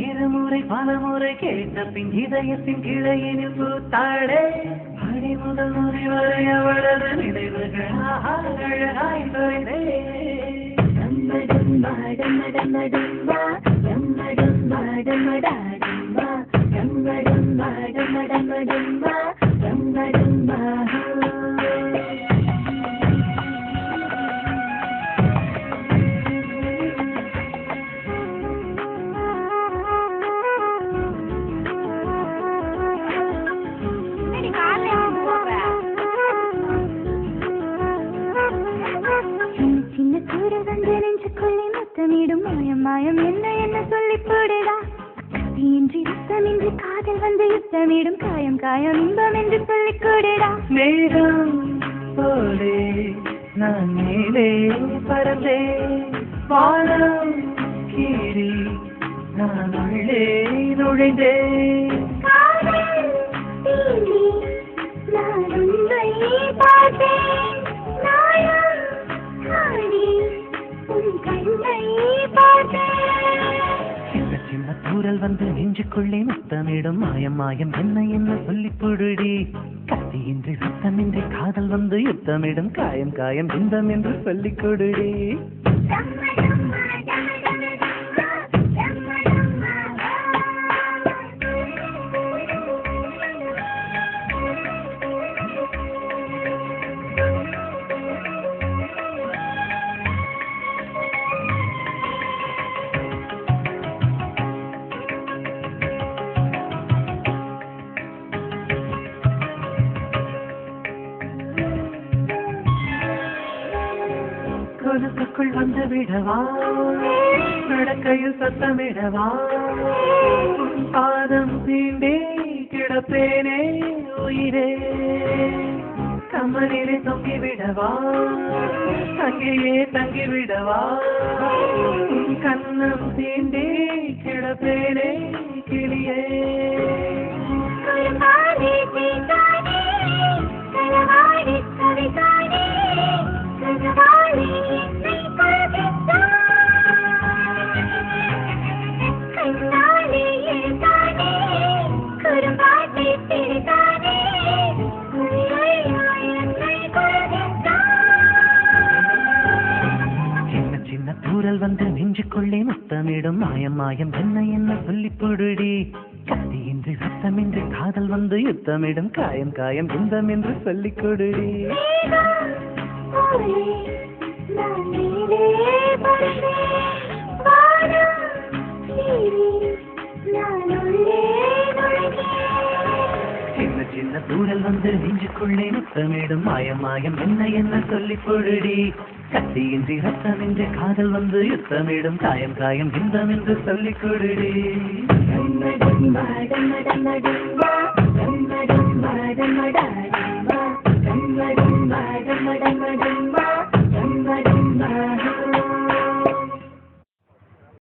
இருமுறை பலமுறை கேட்ட பின் இதயத்தின் கிளையினில் பூத்தாளே அடி முதல் முறை வரை அவளது நினைவுகள் அழகாய் தொலைந்தே மாயம் மாயம் என்ன என்ன சொல்லி போடுடா இன்றி யுத்தமின்றி காதல் வந்து யுத்தமிடும் காயம் காயம் இன்பம் என்று சொல்லி கூடுடா மேகம் போலே நான் மேலே பறந்தே வானம் கீறி நான் உள்ளே நுழைந்தே நான் உன்னை பார்த்தேன் நாயம் காணி உன் கண்ணை சின்ன சின்ன தூரல் வந்து நெஞ்சுக்குள்ளே முத்தமிடும் மாயம் மாயம் என்ன என்ன சொல்லி பொருடி கத்தியின்றி சத்தமின்றி காதல் வந்து யுத்தமிடும் காயம் காயம் இன்பம் என்று சொல்லிக் கொடுடி கொலுசுக்குள் வந்து விடவா நடக்கையில் சத்தமிடவா பாதம் தீண்டே கிடப்பேனே உயிரே கமலிலே தொங்கி விடவா அங்கேயே தங்கி விடவா கண்ணம் தீண்டே கிடப்பேனே கிளியே தூரல் வந்து நெஞ்சுக்குள்ளே முத்தமிடும் மாயம் மாயம் என்ன என்ன சொல்லி பொருடி கத்தியின்றி சத்தமின்றி காதல் வந்து யுத்தமிடும் காயம் காயம் இன்பம் என்று சொல்லிக் கொடுடி சின்ன சின்ன தூரல் வந்து நெஞ்சுக்குள்ளே முத்தமிடும் மாயம் மாயம் என்ன என்ன சொல்லி பொருடி கத்தியின்றி ரத்தமின்றி காதல் வந்து யுத்தமிடும் காயம் காயம் இன்பம் என்று சொல்லிக் கொடுடி